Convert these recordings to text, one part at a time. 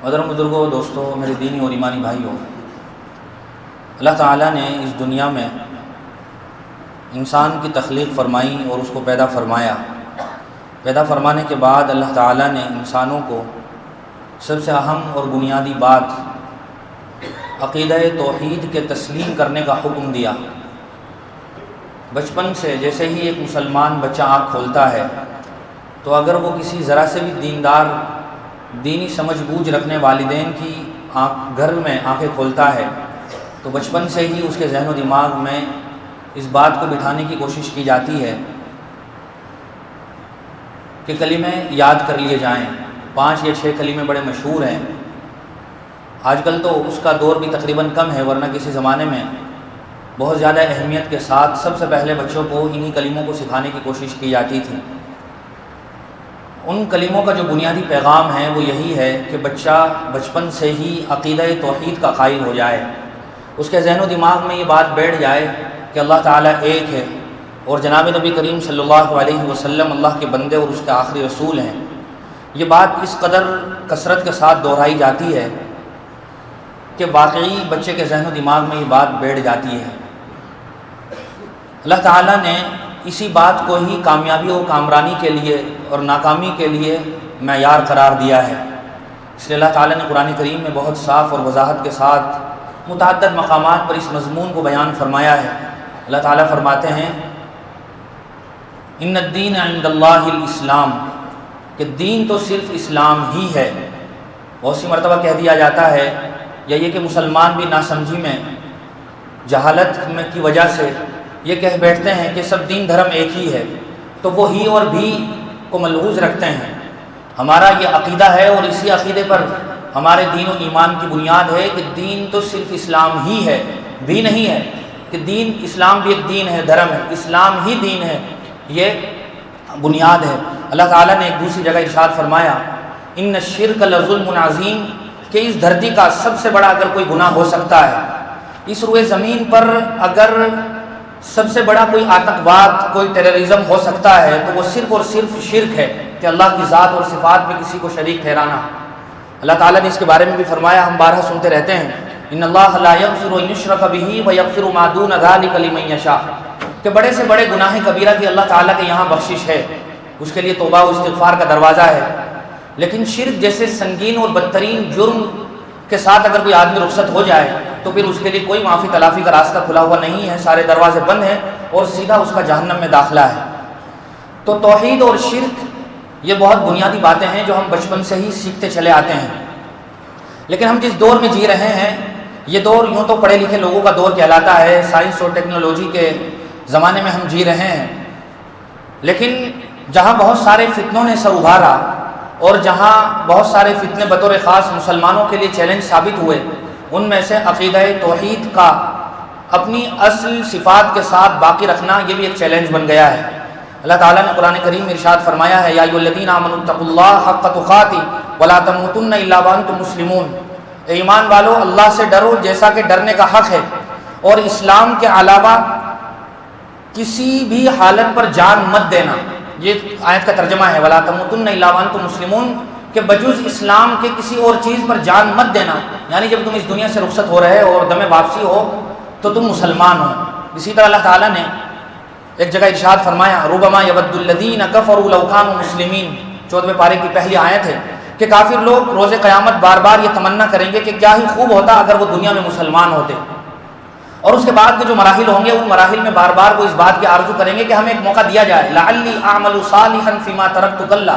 محترم بزرگوں، دوستوں، میرے دینی اور ایمانی بھائیوں، اللہ تعالیٰ نے اس دنیا میں انسان کی تخلیق فرمائی اور اس کو پیدا فرمایا۔ پیدا فرمانے کے بعد اللہ تعالیٰ نے انسانوں کو سب سے اہم اور بنیادی بات عقیدہ توحید کے تسلیم کرنے کا حکم دیا۔ بچپن سے جیسے ہی ایک مسلمان بچہ آنکھ کھولتا ہے تو اگر وہ کسی ذرا سے بھی دیندار، دینی سمجھ بوجھ رکھنے والدین کی گھر میں آنکھیں کھولتا ہے تو بچپن سے ہی اس کے ذہن و دماغ میں اس بات کو بٹھانے کی کوشش کی جاتی ہے کہ کلمے یاد کر لیے جائیں۔ 5 یا 6 کلمے بڑے مشہور ہیں۔ آج کل تو اس کا دور بھی تقریباً کم ہے، ورنہ کسی زمانے میں بہت زیادہ اہمیت کے ساتھ سب سے پہلے بچوں کو انہی کلموں کو سکھانے کی کوشش کی جاتی تھی۔ ان کلموں کا جو بنیادی پیغام ہے وہ یہی ہے کہ بچہ بچپن سے ہی عقیدہ توحید کا قائل ہو جائے، اس کے ذہن و دماغ میں یہ بات بیٹھ جائے کہ اللہ تعالیٰ ایک ہے اور جناب نبی کریم صلی اللہ علیہ وسلم اللہ کے بندے اور اس کے آخری رسول ہیں۔ یہ بات اس قدر کثرت کے ساتھ دہرائی جاتی ہے کہ واقعی بچے کے ذہن و دماغ میں یہ بات بیٹھ جاتی ہے۔ اللہ تعالیٰ نے اسی بات کو ہی کامیابی و کامرانی کے لیے اور ناکامی کے لیے معیار قرار دیا ہے۔ اس لیے اللہ تعالیٰ نے قرآن کریم میں بہت صاف اور وضاحت کے ساتھ متعدد مقامات پر اس مضمون کو بیان فرمایا ہے۔ اللہ تعالیٰ فرماتے ہیں ان الدین عند اللہ الاسلام، کہ دین تو صرف اسلام ہی ہے۔ بہت سی مرتبہ کہہ دیا جاتا ہے یا یہ کہ مسلمان بھی ناسمجھی میں، جہالت کی وجہ سے یہ کہہ بیٹھتے ہیں کہ سب دین دھرم ایک ہی ہے، تو وہ ہی اور بھی کو ملحوظ رکھتے ہیں۔ ہمارا یہ عقیدہ ہے اور اسی عقیدے پر ہمارے دین و ایمان کی بنیاد ہے کہ دین تو صرف اسلام ہی ہے، بھی نہیں ہے کہ دین اسلام بھی ایک دین ہے، دھرم ہے، اسلام ہی دین ہے، یہ بنیاد ہے۔ اللہ تعالیٰ نے ایک دوسری جگہ ارشاد فرمایا ان الشرک لظلم عظیم، کہ اس دھرتی کا سب سے بڑا اگر کوئی گناہ ہو سکتا ہے، اس روئے زمین پر اگر سب سے بڑا کوئی آتنکواد، کوئی ٹیررزم ہو سکتا ہے تو وہ صرف اور صرف شرک ہے، کہ اللہ کی ذات اور صفات میں کسی کو شریک ٹھہرانا۔ اللہ تعالیٰ نے اس کے بارے میں بھی فرمایا، ہم بارہا سنتے رہتے ہیں ان اللہ لا یغفر ان یشرک بہ ویغفر ما دون ذلک لمن یشاء، کہ بڑے سے بڑے گناہ کبیرہ کی اللہ تعالیٰ کے یہاں بخشش ہے، اس کے لیے توبہ و استغفار کا دروازہ ہے، لیکن شرک جیسے سنگین اور بدترین جرم کے ساتھ اگر کوئی آدمی رخصت ہو جائے تو پھر اس کے لیے کوئی معافی تلافی کا راستہ کھلا ہوا نہیں ہے، سارے دروازے بند ہیں اور سیدھا اس کا جہنم میں داخلہ ہے۔ تو توحید اور شرک یہ بہت بنیادی باتیں ہیں جو ہم بچپن سے ہی سیکھتے چلے آتے ہیں، لیکن ہم جس دور میں جی رہے ہیں یہ دور یوں تو پڑھے لکھے لوگوں کا دور کہلاتا ہے، سائنس اور ٹیکنالوجی کے زمانے میں ہم جی رہے ہیں، لیکن جہاں بہت سارے فتنوں نے سر ابھارا اور جہاں بہت سارے فتنے بطور خاص مسلمانوں کے لیے چیلنج ثابت ہوئے، ان میں سے عقیدہ توحید کا اپنی اصل صفات کے ساتھ باقی رکھنا یہ بھی ایک چیلنج بن گیا ہے۔ اللہ تعالیٰ نے قرآن کریم میں ارشاد فرمایا ہے یا ایھا الذین آمنوا اتقوا اللہ حق تقاتہ ولا تموتن الا وانتم مسلمون، اے ایمان والو اللہ سے ڈرو جیسا کہ ڈرنے کا حق ہے، اور اسلام کے علاوہ کسی بھی حالت پر جان مت دینا۔ یہ آیت کا ترجمہ ہے ولا تموتن الا وانتم مسلمون، کہ بجز اسلام کے کسی اور چیز پر جان مت دینا، یعنی جب تم اس دنیا سے رخصت ہو رہے ہو اور دم واپسی ہو تو تم مسلمان ہو۔ اسی طرح اللہ تعالیٰ نے ایک جگہ ارشاد فرمایا ربما یود الذین کفروا لو کانوا مسلمین، 14ویں پارے کی پہلی آیت ہے کہ کافر لوگ روز قیامت بار بار یہ تمنا کریں گے کہ کیا ہی خوب ہوتا اگر وہ دنیا میں مسلمان ہوتے، اور اس کے بعد کے جو مراحل ہوں گے ان مراحل میں بار بار وہ اس بات کی آرزو کریں گے کہ ہمیں ایک موقع دیا جائے لعلی اعمل صالحا فیما ترکت کلا،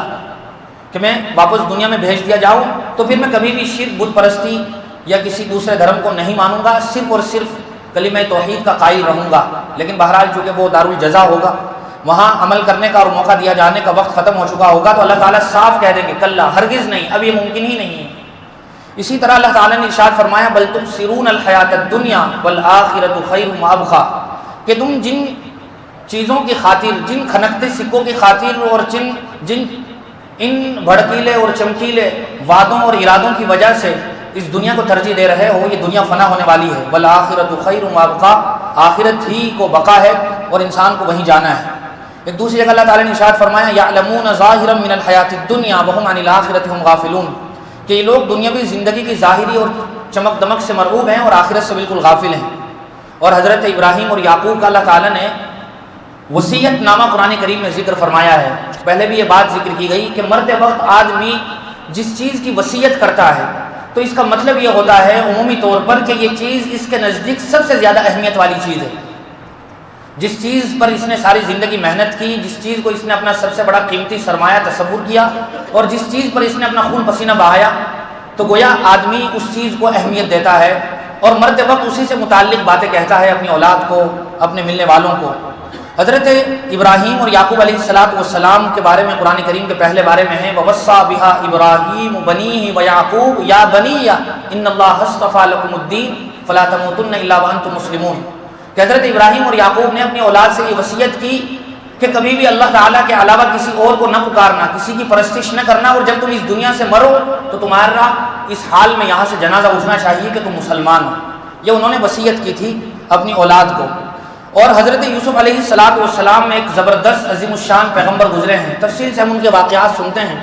کہ میں واپس دنیا میں بھیج دیا جاؤں تو پھر میں کبھی بھی شرک، بت پرستی یا کسی دوسرے دھرم کو نہیں مانوں گا، صرف اور صرف کلمہ توحید کا قائل رہوں گا۔ لیکن بہرحال چونکہ وہ دارالجزا ہوگا، وہاں عمل کرنے کا اور موقع دیا جانے کا وقت ختم ہو چکا ہوگا، تو اللہ تعالیٰ صاف کہہ دیں گے کلا، ہرگز نہیں، اب یہ ممکن ہی نہیں ہے۔ اسی طرح اللہ تعالیٰ نے ارشاد فرمایا بل تؤثرون الحیات الدنیا والآخرۃ خیر وابقیٰ، کہ تم جن چیزوں کی خاطر، جن کھنکتے سکوں کی خاطر اور جن ان بھڑکیلے اور چمکیلے وعدوں اور ارادوں کی وجہ سے اس دنیا کو ترجیح دے رہے ہو، یہ دنیا فنا ہونے والی ہے، والآخرۃ خیر وابقیٰ، آخرت ہی کو بقا ہے اور انسان کو وہیں جانا ہے۔ ایک دوسری جگہ اللہ تعالیٰ نے ارشاد فرمایا یعلمون ظاہرا من الحیات الدنیا وہم عن الآخرۃ ہم غافلون، کہ یہ لوگ دنیاوی زندگی کی ظاہری اور چمک دمک سے مرعوب ہیں اور آخرت سے بالکل غافل ہیں۔ اور حضرت ابراہیم اور یعقوب کا اللہ تعالیٰ نے وصیت نامہ قرآن کریم میں ذکر فرمایا ہے۔ پہلے بھی یہ بات ذکر کی گئی کہ مرتے وقت آدمی جس چیز کی وصیت کرتا ہے تو اس کا مطلب یہ ہوتا ہے عمومی طور پر کہ یہ چیز اس کے نزدیک سب سے زیادہ اہمیت والی چیز ہے۔ جس چیز پر اس نے ساری زندگی محنت کی، جس چیز کو اس نے اپنا سب سے بڑا قیمتی سرمایہ تصور کیا اور جس چیز پر اس نے اپنا خون پسینہ بہایا، تو گویا آدمی اس چیز کو اہمیت دیتا ہے اور مرتے وقت اسی سے متعلق باتیں کہتا ہے اپنی اولاد کو، اپنے ملنے والوں کو۔ حضرت ابراہیم اور یعقوب علیہ السلام کے بارے میں قرآن کریم کے پہلے بارے میں ہے وَوَصَّىٰ بِهَا إِبْرَاهِيمُ بَنِيهِ وَيَعْقُوبُ يَا بَنِيَّ إِنَّ اللَّهَ اصْطَفَىٰ لَكُمُ الدِّينَ فَلَا تَمُوتُنَّ إِلَّا وَأَنتُم مُّسْلِمُونَ کہ حضرت ابراہیم اور یعقوب نے اپنی اولاد سے یہ وصیت کی کہ کبھی بھی اللہ تعالیٰ کے علاوہ کسی اور کو نہ پکارنا، کسی کی پرستش نہ کرنا، اور جب تم اس دنیا سے مرو تو تمہارا اس حال میں یہاں سے جنازہ اٹھنا چاہیے کہ تم مسلمان ہو۔ یہ انہوں نے وصیت کی تھی اپنی اولاد کو۔ اور حضرت یوسف علیہ السلام میں ایک زبردست عظیم الشان پیغمبر گزرے ہیں، تفصیل سے ہم ان کے واقعات سنتے ہیں۔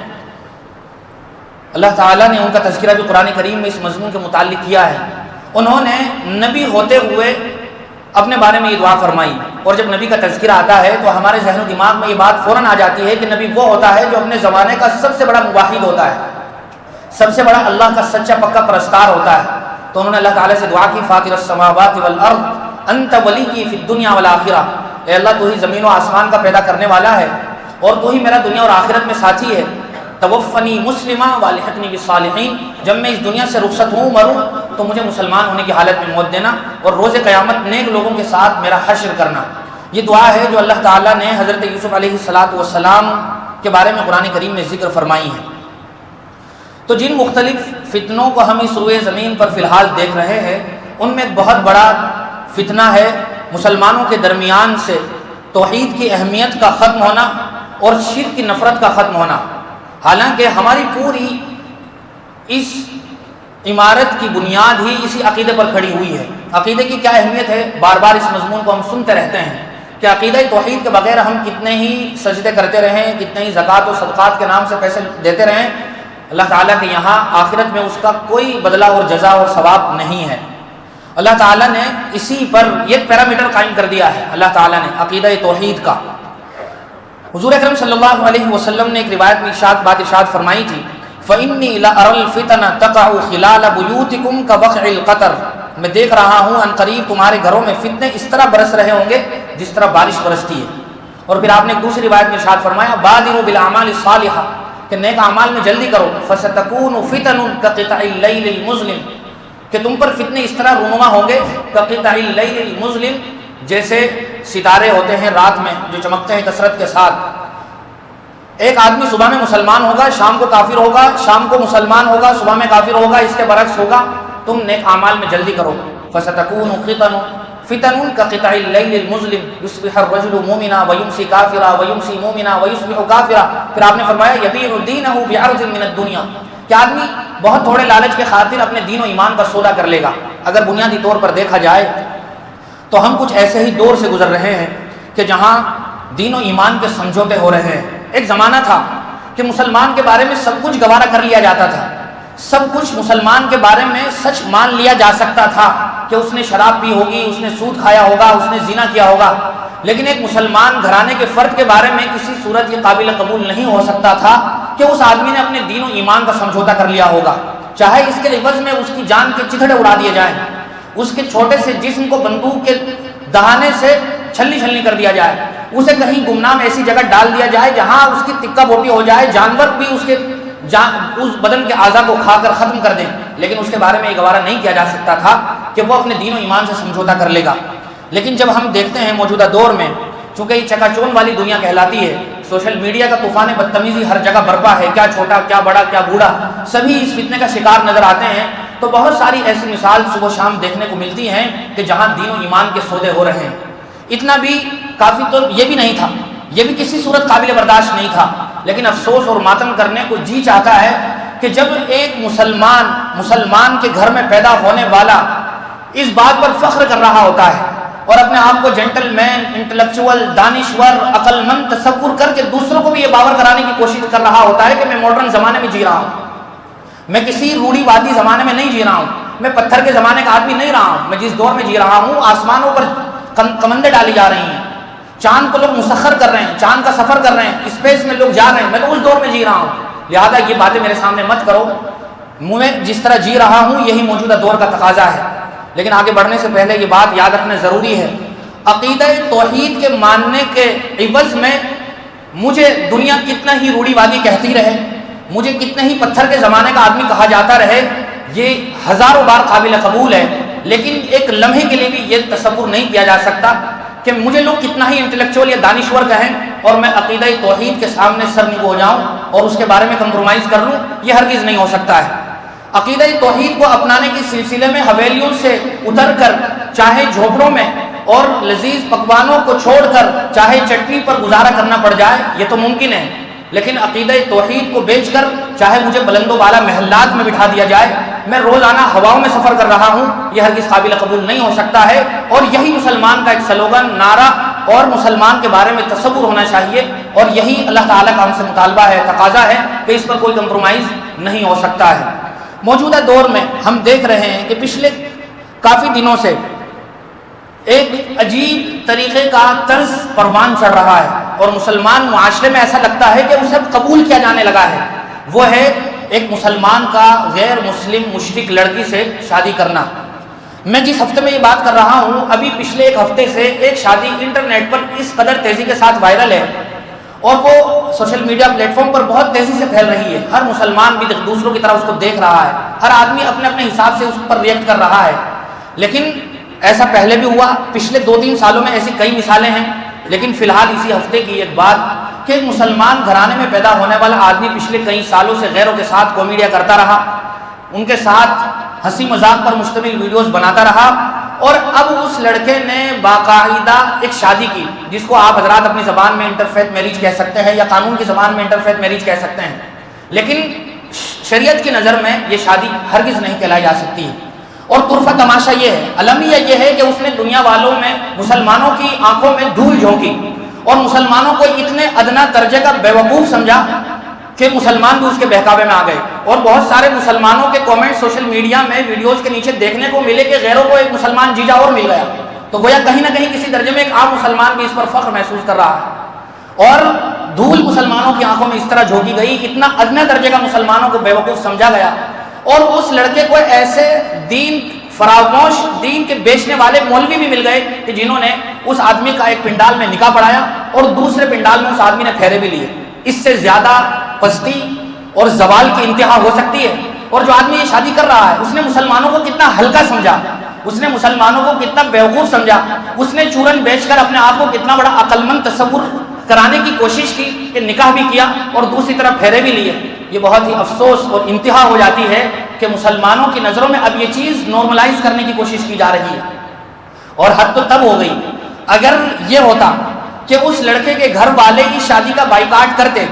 اللہ تعالیٰ نے ان کا تذکرہ بھی قرآن کریم میں اس مضمون کے متعلق کیا ہے۔ انہوں نے نبی ہوتے ہوئے اپنے بارے میں یہ دعا فرمائی، اور جب نبی کا تذکرہ آتا ہے تو ہمارے ذہن و دماغ میں یہ بات فوراً آ جاتی ہے کہ نبی وہ ہوتا ہے جو اپنے زمانے کا سب سے بڑا موحد ہوتا ہے، سب سے بڑا اللہ کا سچا پکا پرستار ہوتا ہے۔ تو انہوں نے اللہ تعالیٰ سے دعا کی فاطر السماوات والارض انت ولی کی فی الدنیا والآخرہ، اے اللہ تو ہی زمین و آسمان کا پیدا کرنے والا ہے اور تو ہی میرا دنیا اور آخرت میں ساتھی ہے۔ توفنی مسلمہ والحقنی بالصالحین، جب میں اس دنیا سے رخصت ہوں مروں تو مجھے مسلمان ہونے کی حالت میں موت دینا اور روز قیامت نیک لوگوں کے ساتھ میرا حشر کرنا۔ یہ دعا ہے جو اللہ تعالیٰ نے حضرت یوسف علیہ السلام کے بارے میں قرآن کریم میں ذکر فرمائی ہے۔ تو جن مختلف فتنوں کو ہم اس روئے زمین پر فی الحال دیکھ رہے ہیں ان میں ایک بہت بڑا فتنہ ہے مسلمانوں کے درمیان سے توحید کی اہمیت کا ختم ہونا اور شرک کی نفرت کا ختم ہونا۔ حالانکہ ہماری پوری اس عمارت کی بنیاد ہی اسی عقیدے پر کھڑی ہوئی ہے۔ عقیدے کی کیا اہمیت ہے، بار بار اس مضمون کو ہم سنتے رہتے ہیں کہ عقیدہ توحید کے بغیر ہم کتنے ہی سجدے کرتے رہیں، کتنے ہی زکوٰۃ و صدقات کے نام سے پیسے دیتے رہیں، اللہ تعالیٰ کے یہاں آخرت میں اس کا کوئی بدلہ اور جزا اور ثواب نہیں ہے۔ اللہ تعالیٰ نے اسی پر ایک پیرامیٹر قائم کر دیا ہے، اللہ تعالیٰ نے عقیدہ توحید کا۔ حضور اکرم صلی اللہ علیہ وسلم نے ایک روایت میں بات ارشاد فرمائی تھی فَإِنِّي لَأَرَى الْفِتَنَ تَقَعُ خِلَالَ بُيُوتِكُمْ كَوَقْعِ الْقَطَرِ، میں دیکھ رہا ہوں ان قریب تمہارے گھروں میں فتنے اس طرح برس رہے ہوں گے جس طرح بارش برستی ہے۔ اور پھر آپ نے ایک دوسری روایت میں ارشاد فرمایا بَادِرُوا بِالْأَعْمَالِ الصَّالِحَةِ کہ نیک اعمال میں جلدی کرو، فَسَتَكُونُ فِتَنٌ كَقِطَعِ اللَّيْلِ الْمُظْلِمِ کہ تم پر فتنے اس طرح رونما ہوں گے كَقِطَعِ اللَّيْلِ الْمُظْلِمِ جیسے ستارے ہوتے ہیں رات میں جو چمکتے ہیں کثرت کے ساتھ۔ ایک آدمی صبح میں مسلمان ہوگا، شام کو کافر ہوگا، شام کو مسلمان ہوگا، صبح میں کافر ہوگا، اس کے برعکس ہوگا۔ تم نیک اعمال میں جلدی کرو، فَسَتَكُونُ فِتَنٌ كَقِطَعِ اللَّيْلِ الْمُظْلِمِ يُصْبِحُ الرَّجُلُ مُؤْمِنًا وَيُمْسِي كَافِرًا وَيُمْسِي مُؤْمِنًا وَيُصْبِحُ كَافِرًا۔ پھر آپ نے فرمایا يَبِيعُ دِينَهُ بِعَرْضٍ مِّنَ الدُّنْيَا کہ آدمی بہت تھوڑے لالچ کے خاطر اپنے دین و ایمان کا سودا کر لے گا۔ اگر بنیادی طور پر دیکھا جائے تو ہم کچھ ایسے ہی دور سے گزر رہے ہیں کہ جہاں دین و ایمان کے سمجھوتے ہو رہے ہیں۔ ایک زمانہ تھا کہ مسلمان کے بارے میں سب کچھ گوارا کر لیا جاتا تھا، سب کچھ مسلمان کے بارے میں سچ مان لیا جا سکتا تھا کہ اس نے شراب پی ہوگی، اس نے سود کھایا ہوگا، اس نے زنا کیا ہوگا، لیکن ایک مسلمان گھرانے کے فرد کے بارے میں کسی صورت یہ قابل قبول نہیں ہو سکتا تھا کہ اس آدمی نے اپنے دین و ایمان کا سمجھوتا کر لیا ہوگا، چاہے اس کے عوض میں اس کی جان کے چتھڑے اڑا دیے جائیں، اس کے چھوٹے سے جسم کو بندوق کے دہانے سے چھلنی چھلنی کر دیا جائے، اسے کہیں گمنام ایسی جگہ ڈال دیا جائے جہاں اس کی تکہ بوٹی ہو جائے، جانور بھی اس بدن کے اعضاء کو کھا کر ختم کر دیں، لیکن اس کے بارے میں یہ گوارا نہیں کیا جا سکتا تھا کہ وہ اپنے دین و ایمان سے سمجھوتا کر لے گا۔ لیکن جب ہم دیکھتے ہیں موجودہ دور میں، چونکہ یہ چکا چون والی دنیا کہلاتی ہے، سوشل میڈیا کا طوفان بدتمیزی ہر جگہ برپا ہے، کیا چھوٹا کیا بڑا کیا بوڑھا سبھی اس فتنے کا شکار نظر آتے ہیں، تو بہت ساری ایسی مثال صبح و شام دیکھنے کو ملتی ہیں کہ جہاں دین و ایمان کے سودے ہو رہے ہیں۔ اتنا بھی کافی تو یہ بھی نہیں تھا، یہ بھی کسی صورت قابل برداشت نہیں تھا، لیکن افسوس اور ماتم کرنے کو جی چاہتا ہے کہ جب ایک مسلمان کے گھر میں پیدا ہونے والا اس بات پر فخر کر رہا ہوتا ہے اور اپنے آپ کو جینٹل مین، انٹلیکچوئل، دانشور، عقل مند تصور کر کے دوسروں کو بھی یہ باور کرانے کی کوشش کر رہا ہوتا ہے کہ میں ماڈرن زمانے میں جی رہا ہوں، میں کسی روڑی وادی زمانے میں نہیں جی رہا ہوں، میں پتھر کے زمانے کا آدمی نہیں رہا ہوں۔ میں جس دور میں جی رہا ہوں آسمانوں پر کمندیں ڈالی جا رہی ہیں، چاند کو لوگ مسخر کر رہے ہیں، چاند کا سفر کر رہے ہیں، اسپیس میں لوگ جا رہے ہیں، میں تو اس دور میں جی رہا ہوں۔ لہذا یہ باتیں میرے سامنے مت کرو، میں جس طرح جی رہا ہوں یہی موجودہ دور کا تقاضا ہے۔ لیکن آگے بڑھنے سے پہلے یہ بات یاد رکھنا ضروری ہے، عقیدہ توحید کے ماننے کے عوض میں مجھے دنیا کتنا ہی روڑی وادی کہتی رہے، مجھے کتنے ہی پتھر کے زمانے کا آدمی کہا جاتا رہے، یہ ہزاروں بار قابل قبول ہے، لیکن ایک لمحے کے لیے بھی یہ تصور نہیں کیا جا سکتا کہ مجھے لوگ کتنا ہی انٹلیکچوئل یا دانشور کہیں اور میں عقیدہ توحید کے سامنے سرنگو ہو جاؤں اور اس کے بارے میں کمپرومائز کر لوں، یہ ہرگز نہیں ہو سکتا ہے۔ عقیدہ توحید کو اپنانے کے سلسلے میں حویلیوں سے اتر کر چاہے جھوپڑوں میں اور لذیذ پکوانوں کو چھوڑ کر چاہے چٹنی پر گزارا کرنا پڑ جائے یہ تو ممکن ہے، لیکن عقیدہ توحید کو بیچ کر چاہے مجھے بلند و بالا محلات میں بٹھا دیا جائے، میں روزانہ ہواؤں میں سفر کر رہا ہوں، یہ ہرگز قابل قبول نہیں ہو سکتا ہے۔ اور یہی مسلمان کا ایک سلوگن، نعرہ اور مسلمان کے بارے میں تصور ہونا چاہیے، اور یہی اللہ تعالیٰ کا ہم سے مطالبہ ہے، تقاضا ہے کہ اس پر کوئی کمپرومائز نہیں ہو سکتا ہے۔ موجودہ دور میں ہم دیکھ رہے ہیں کہ پچھلے کافی دنوں سے ایک عجیب طریقے کا طرز پروان چڑھ رہا ہے اور مسلمان معاشرے میں ایسا لگتا ہے کہ اسے قبول کیا جانے لگا ہے، وہ ہے ایک مسلمان کا غیر مسلم مشرک لڑکی سے شادی کرنا۔ میں جس ہفتے میں یہ بات کر رہا ہوں، ابھی پچھلے ایک ہفتے سے ایک شادی انٹرنیٹ پر اس قدر تیزی کے ساتھ وائرل ہے اور وہ سوشل میڈیا پلیٹ فارم پر بہت تیزی سے پھیل رہی ہے، ہر مسلمان بھی دوسروں کی طرح اس کو دیکھ رہا ہے، ہر آدمی اپنے اپنے حساب سے اس پر ریئیکٹ کر رہا ہے۔ لیکن ایسا پہلے بھی ہوا، پچھلے 2-3 سالوں میں ایسی کئی مثالیں ہیں، لیکن فی الحال اسی ہفتے کی ایک بات کہ ایک مسلمان گھرانے میں پیدا ہونے والا آدمی پچھلے کئی سالوں سے غیروں کے ساتھ کومیڈیا کرتا رہا، ان کے ساتھ ہنسی مذاق پر مشتمل ویڈیوز بناتا رہا، اور اب اس لڑکے نے باقاعدہ ایک شادی کی جس کو آپ حضرات اپنی زبان میں انٹرفیتھ میرج کہہ سکتے ہیں یا قانون کی زبان میں انٹرفیتھ میرج کہہ سکتے ہیں، لیکن شریعت کی نظر میں یہ شادی ہرگز نہیں کہلائی جا سکتی ہے۔ اور طرفہ تماشا یہ ہے، المیہ یہ ہے کہ اس نے دنیا والوں میں مسلمانوں کی آنکھوں میں دھول جھونکی اور مسلمانوں کو اتنے ادنا درجے کا بیوقوف سمجھا کہ مسلمان بھی اس کے بہکاوے میں آ گئے، اور بہت سارے مسلمانوں کے کومنٹ سوشل میڈیا میں ویڈیوز کے نیچے دیکھنے کو ملے کہ غیروں کو ایک مسلمان جیجا اور مل گیا، تو گویا کہیں نہ کہیں کسی درجے میں ایک عام مسلمان بھی اس پر فخر محسوس کر رہا ہے، اور دھول مسلمانوں کی آنکھوں میں اس طرح جھونکی گئی، اتنا ادنا درجے کا مسلمانوں کو بیوقوف سمجھا گیا، اور اس لڑکے کو ایسے دین فراموش دین کے بیچنے والے مولوی بھی مل گئے کہ جنہوں نے اس آدمی کا ایک پنڈال میں نکاح پڑھایا اور دوسرے پنڈال میں اس آدمی نے پھیرے بھی لیے۔ اس سے زیادہ پستی اور زوال کی انتہا ہو سکتی ہے؟ اور جو آدمی یہ شادی کر رہا ہے اس نے مسلمانوں کو کتنا ہلکا سمجھا، اس نے مسلمانوں کو کتنا بیوقوف سمجھا، اس نے چورن بیچ کر اپنے آپ کو کتنا بڑا عقل مند تصور کرانے کی کوشش کی کہ نکاح بھی کیا اور دوسری طرف پھیرے بھی لیے۔ یہ بہت ہی افسوس اور انتہا ہو جاتی ہے کہ مسلمانوں کی نظروں میں اب یہ چیز نارملائز کرنے کی کوشش کی جا رہی ہے، اور حد تو تب ہو گئی اگر یہ ہوتا کہ اس لڑکے کے گھر والے اس شادی کا بائیکاٹ کرتے،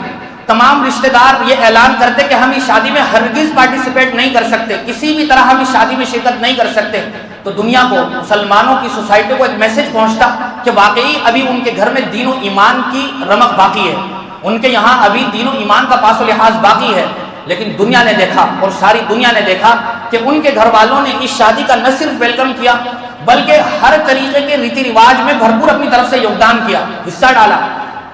تمام رشتہ دار یہ اعلان کرتے کہ ہم اس شادی میں ہرگز پارٹیسپیٹ نہیں کر سکتے، کسی بھی طرح ہم اس شادی میں شرکت نہیں کر سکتے، تو دنیا کو، مسلمانوں کی سوسائٹی کو ایک میسج پہنچتا کہ واقعی ابھی ان کے گھر میں دین و ایمان کی رمق باقی ہے، ان کے یہاں ابھی دین و ایمان کا پاس و لحاظ باقی ہے۔ لیکن دنیا نے دیکھا اور ساری دنیا نے دیکھا کہ ان کے گھر والوں نے اس شادی کا نہ صرف ویلکم کیا بلکہ ہر طریقے کے ریتی رواج میں بھرپور اپنی طرف سے یوگدان کیا، حصہ ڈالا۔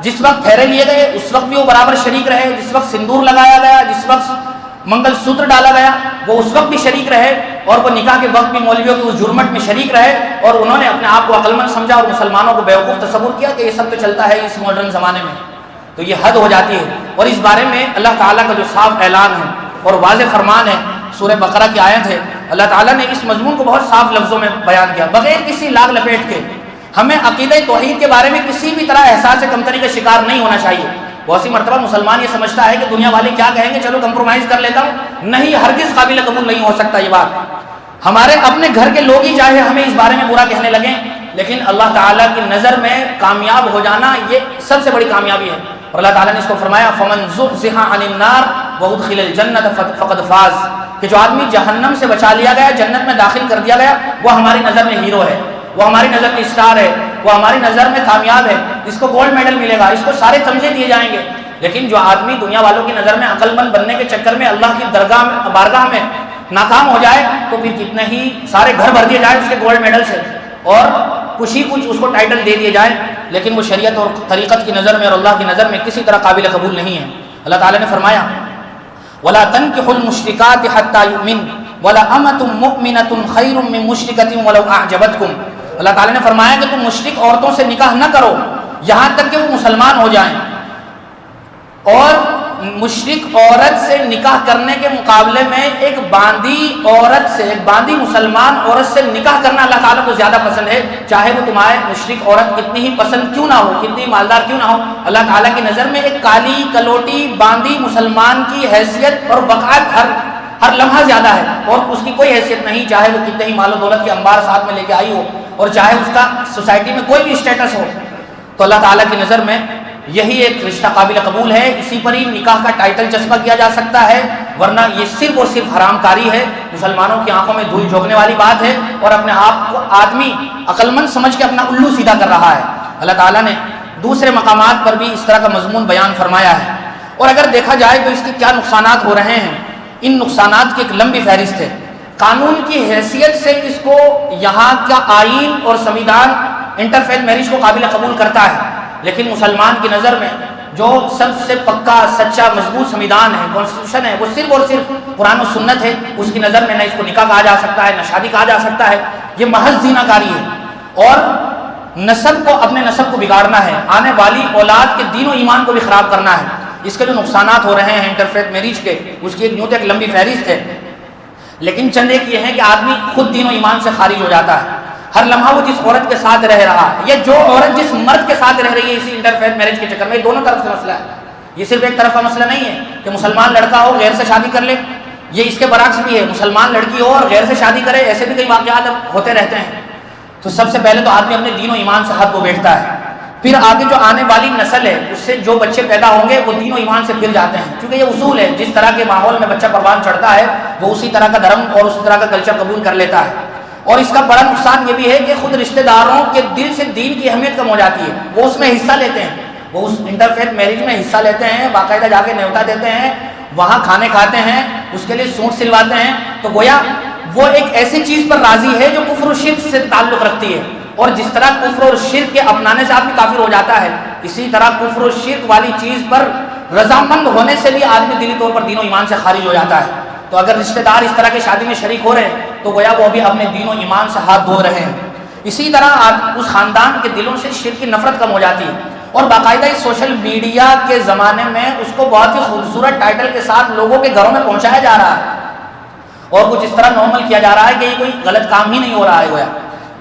جس وقت پھیرے لیے گئے اس وقت بھی وہ برابر شریک رہے، جس وقت سندور لگایا گیا، جس وقت منگل سوتر ڈالا گیا وہ اس وقت بھی شریک رہے، اور وہ نکاح کے وقت بھی مولویوں کی اس جرمٹ میں شریک رہے، اور انہوں نے اپنے آپ کو عقل مند سمجھا اور مسلمانوں کو بیوقوف تصور کیا کہ یہ سب تو چلتا ہے اس ماڈرن زمانے میں۔ تو یہ حد ہو جاتی ہے، اور اس بارے میں اللہ تعالیٰ کا جو صاف اعلان ہے اور واضح فرمان ہے، سورہ بقرہ کی آیت ہے، اللہ تعالیٰ نے اس مضمون کو بہت صاف لفظوں میں بیان کیا بغیر کسی لاگ لپیٹ کے۔ ہمیں عقیدہ توحید کے بارے میں کسی بھی طرح احساس کمتری کا شکار نہیں ہونا چاہیے۔ بہت سی مرتبہ مسلمان یہ سمجھتا ہے کہ دنیا والے کیا کہیں گے، چلو کمپرومائز کر لیتا ہوں، نہیں، ہرگز قابل قبول نہیں ہو سکتا یہ بات۔ ہمارے اپنے گھر کے لوگ ہی چاہے ہمیں اس بارے میں برا کہنے لگیں، لیکن اللہ تعالیٰ کی نظر میں کامیاب ہو جانا یہ سب سے بڑی کامیابی ہے، اور اللہ تعالیٰ نے اس کو فرمایا فَمَنْ زُحْزِحَ عَنِ النَّارِ وَأُدْخِلَ الْجَنَّةَ فَقَدْ فَازَ، کہ جو آدمی جہنم سے بچا لیا گیا، جنت میں داخل کر دیا گیا، وہ ہماری نظر میں ہیرو ہے، وہ ہماری نظر میں اسٹار ہے، وہ ہماری نظر میں کامیاب ہے، اس کو گولڈ میڈل ملے گا، اس کو سارے تمغے دیے جائیں گے۔ لیکن جو آدمی دنیا والوں کی نظر میں عقل مند بننے کے چکر میں اللہ کی بارگاہ میں ناکام ہو جائے تو پھر کتنے ہی سارے گھر بھر دیے جائے اس کے گولڈ میڈل سے اور کچھ اس کو ٹائٹل دے دیے جائے، لیکن وہ شریعت اور طریقت کی نظر میں اور اللہ کی نظر میں کسی طرح قابل قبول نہیں ہے۔ اللہ تعالیٰ نے فرمایا وَلَا تَنكِحُوا الْمُشْرِكَاتِ حَتَّى يُؤْمِنْ وَلَا أَمَةٌ مُؤْمِنَةٌ خَيْرٌ مِّن مُشْرِكَةٍ وَلَوْ أَعْجَبَتْكُمْ۔ اللہ تعالیٰ نے فرمایا کہ تم مشرک عورتوں سے نکاح نہ کرو یہاں تک کہ وہ مسلمان ہو جائیں، اور مشرک عورت سے نکاح کرنے کے مقابلے میں ایک باندی مسلمان عورت سے نکاح کرنا اللہ تعالیٰ کو زیادہ پسند ہے، چاہے وہ تمہارے مشرک عورت کتنی ہی پسند کیوں نہ ہو، کتنی مالدار کیوں نہ ہو۔ اللہ تعالیٰ کی نظر میں ایک کالی کلوٹی باندی مسلمان کی حیثیت اور وقعت ہر لمحہ زیادہ ہے، اور اس کی کوئی حیثیت نہیں، چاہے وہ کتنے ہی مال و دولت کے انبار ساتھ میں لے کے آئی ہو اور چاہے اس کا سوسائٹی میں کوئی بھی اسٹیٹس ہو۔ تو اللہ تعالیٰ کی نظر میں یہی ایک رشتہ قابل قبول ہے، اسی پر ہی نکاح کا ٹائٹل چسپاں کیا جا سکتا ہے، ورنہ یہ صرف اور صرف حرام کاری ہے، مسلمانوں کی آنکھوں میں دھول جھونکنے والی بات ہے، اور اپنے آپ کو آدمی عقل مند سمجھ کے اپنا الو سیدھا کر رہا ہے۔ اللہ تعالیٰ نے دوسرے مقامات پر بھی اس طرح کا مضمون بیان فرمایا ہے، اور اگر دیکھا جائے تو اس کے کیا نقصانات ہو رہے ہیں، ان نقصانات کی ایک لمبی فہرست ہے۔ قانون کی حیثیت سے اس کو یہاں کا آئین اور سمویدھان انٹرفیتھ میرج کو قابل قبول کرتا ہے، لیکن مسلمان کی نظر میں جو سب سے پکا سچا مضبوط سمویدھان ہے، کانسٹیٹیوشن ہے، وہ صرف اور صرف قرآن و سنت ہے۔ اس کی نظر میں نہ اس کو نکاح کہا جا سکتا ہے، نہ شادی کہا جا سکتا ہے، یہ محض زنا کاری ہے، اور اپنے نسب کو بگاڑنا ہے، آنے والی اولاد کے دین و ایمان کو بھی خراب کرنا ہے۔ اس کے جو نقصانات ہو رہے ہیں انٹرفیتھ میرج کے، اس کی یوں تو ایک لمبی فہرست ہے، لیکن چند ایک یہ ہے کہ آدمی خود دین و ایمان سے خارج ہو جاتا ہے۔ ہر لمحہ وہ جس عورت کے ساتھ رہ رہا ہے، یا جو عورت جس مرد کے ساتھ رہ رہی ہے اسی انٹرفیتھ میرج کے چکر میں، یہ دونوں طرف سے مسئلہ ہے، یہ صرف ایک طرف کا مسئلہ نہیں ہے کہ مسلمان لڑکا ہو غیر سے شادی کر لے، یہ اس کے برعکس بھی ہے، مسلمان لڑکی ہو اور غیر سے شادی کرے، ایسے بھی کئی واقعات ہوتے رہتے ہیں۔ تو سب سے پہلے تو آدمی اپنے دین و ایمان سے ہاتھ دھو بیٹھتا ہے، پھر آگے جو آنے والی نسل ہے اس سے جو بچے پیدا ہوں گے وہ دین و ایمان سے پھر جاتے ہیں، کیونکہ یہ اصول ہے، جس طرح کے ماحول میں بچہ پروان چڑھتا ہے وہ اسی طرح کا دھرم اور اسی طرح کا کلچر قبول کر لیتا ہے۔ اور اس کا بڑا نقصان یہ بھی ہے کہ خود رشتہ داروں کے دل سے دین کی اہمیت کم ہو جاتی ہے، وہ اس میں حصہ لیتے ہیں، وہ اس انٹرفیتھ میرج میں حصہ لیتے ہیں، باقاعدہ جا کے نیوتا دیتے ہیں، وہاں کھانے کھاتے ہیں، اس کے لیے سوٹ سلواتے ہیں، تو گویا وہ ایک ایسی چیز پر راضی ہے جو کفر و شرک سے تعلق رکھتی ہے، اور جس طرح کفر اور شرک کے اپنانے سے آدمی کافر ہو جاتا ہے، اسی طرح کفر و شرک والی چیز پر رضامند ہونے سے بھی آدمی دلی طور پر دین و ایمان سے خارج ہو جاتا ہے۔ تو اگر رشتہ دار اس طرح کی شادی میں شریک ہو رہے ہیں تو گویا وہ ابھی اپنے دین و ایمان سے ہاتھ دھو رہے ہیں۔ اسی طرح اس خاندان کے دلوں سے شرک کی نفرت کم ہو جاتی ہے، اور باقاعدہ اس سوشل میڈیا کے زمانے میں اس کو بہت ہی خوبصورت ٹائٹل کے ساتھ لوگوں کے گھروں میں پہنچایا جا رہا ہے، اور کچھ اس طرح نارمل کیا جا رہا ہے کہ یہ کوئی غلط کام ہی نہیں ہو رہا ہے گویا۔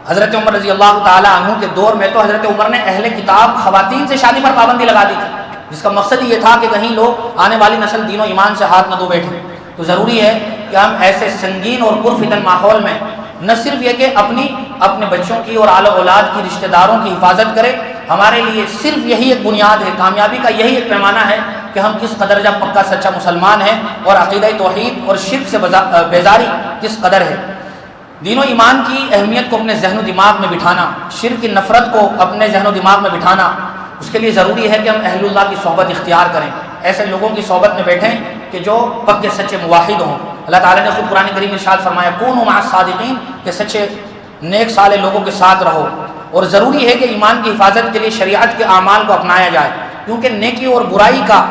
حضرت عمر رضی اللہ تعالیٰ عنہ کے دور میں تو حضرت عمر نے اہل کتاب خواتین سے شادی پر پابندی لگا دی تھی، جس کا مقصد یہ تھا کہ کہیں لوگ آنے والی نسل دین و ایمان سے ہاتھ نہ دھو بیٹھے۔ تو ضروری ہے کہ ہم ایسے سنگین اور پرفتن ماحول میں نہ صرف یہ کہ اپنے بچوں کی اور آل و اولاد کی رشتہ داروں کی حفاظت کریں، ہمارے لیے صرف یہی ایک بنیاد ہے، کامیابی کا یہی ایک پیمانہ ہے کہ ہم کس قدر جب پکا سچا مسلمان ہیں، اور عقیدہ توحید اور شرک سے بیزاری کس قدر ہے۔ دین و ایمان کی اہمیت کو اپنے ذہن و دماغ میں بٹھانا، شرک کی نفرت کو اپنے ذہن و دماغ میں بٹھانا، اس کے لیے ضروری ہے کہ ہم اہل اللہ کی صحبت اختیار کریں، ایسے لوگوں کی صحبت میں بیٹھیں کہ جو پکے سچے موحد ہوں۔ اللہ تعالیٰ نے خود قرآن کریم میں ارشاد فرمایا کونوا مع الصادقین، کہ سچے نیک صالح لوگوں کے ساتھ رہو۔ اور ضروری ہے کہ ایمان کی حفاظت کے لیے شریعت کے اعمال کو اپنایا جائے، کیونکہ نیکی اور برائی کا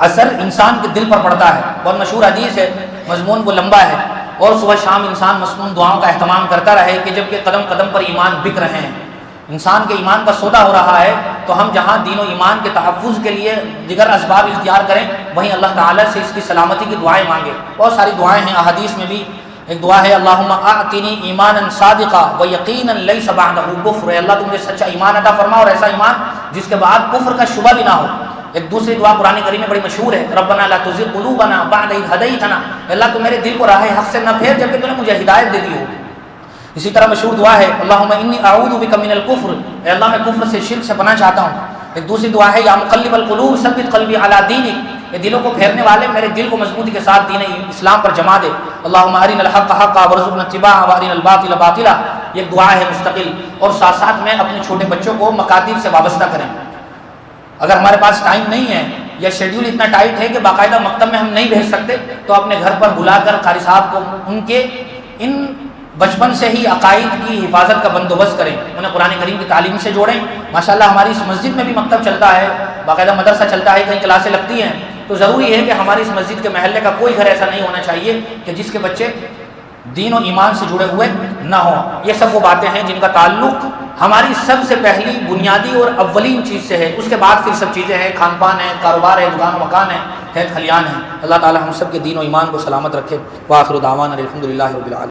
اثر انسان کے دل پر پڑتا ہے۔ بہت مشہور حدیث ہے، مضمون وہ لمبا ہے، اور صبح شام انسان مسنون دعاؤں کا اہتمام کرتا رہے کہ جب کہ قدم قدم پر ایمان بک رہے ہیں، انسان کے ایمان کا سودا ہو رہا ہے، تو ہم جہاں دین و ایمان کے تحفظ کے لیے دیگر اسباب اختیار کریں، وہیں اللہ تعالیٰ سے اس کی سلامتی کی دعائیں مانگیں۔ بہت ساری دعائیں ہیں، احادیث میں بھی ایک دعا ہے اللہم اعطنی ایمانا صادقا ویقینا لیس بعدہ کفر، اللہ تو مجھے سچا ایمان عطا فرما، اور ایسا ایمان جس کے بعد کفر کا شبہ بھی نہ ہو۔ ایک دوسری دعا قرآن کریم میں بڑی مشہور ہے، ربنا لا تزغ قلوبنا بعد اذ ہدیتنا، اللہ تو میرے دل کو راہ حق سے نہ پھیر جبکہ تو نے مجھے ہدایت دے دی ہو۔ اسی طرح مشہور دعا ہے اللہم انی اعوذ بک من الکفر، اے اللہ میں کفر سے شرک سے پناہ چاہتا ہوں۔ ایک دوسری دعا ہے یا مقلب القلوب ثبت قلبی علی دینک، یہ دلوں کو پھیرنے والے میرے دل کو مضبوطی کے ساتھ دین اسلام پر جما دے۔ اللہم ارنا الحق حقا وارزقنا اتباعہ وارنا الباطل باطلا، یہ دعا ہے مستقل۔ اور ساتھ ساتھ میں اپنے چھوٹے بچوں کو مکاتب سے وابستہ کریں۔ اگر ہمارے پاس ٹائم نہیں ہے یا شیڈیول اتنا ٹائٹ ہے کہ باقاعدہ مکتب میں ہم نہیں بھیج سکتے، تو اپنے گھر پر بلا کر قاری صاحب کو ان کے ان بچپن سے ہی عقائد کی حفاظت کا بندوبست کریں، انہیں قرآن کریم کی تعلیم سے جوڑیں۔ ماشاءاللہ ہماری اس مسجد میں بھی مکتب چلتا ہے، باقاعدہ مدرسہ چلتا ہے، کہیں کلاسیں لگتی ہیں، تو ضروری ہے کہ ہماری اس مسجد کے محلے کا کوئی گھر ایسا نہیں ہونا چاہیے کہ جس کے بچے دین و ایمان سے جڑے ہوئے نہ ہوں۔ یہ سب وہ باتیں ہیں جن کا تعلق ہماری سب سے پہلی بنیادی اور اولین چیز سے ہے، اس کے بعد پھر سب چیزیں ہیں، کھان پان ہے، کاروبار ہے، دکان و مکان ہے، کھیت کھلیان ہے۔ اللہ تعالی ہم سب کے دین و ایمان کو سلامت رکھے۔ وآخر دعوانا الحمدللہ رب العالمین۔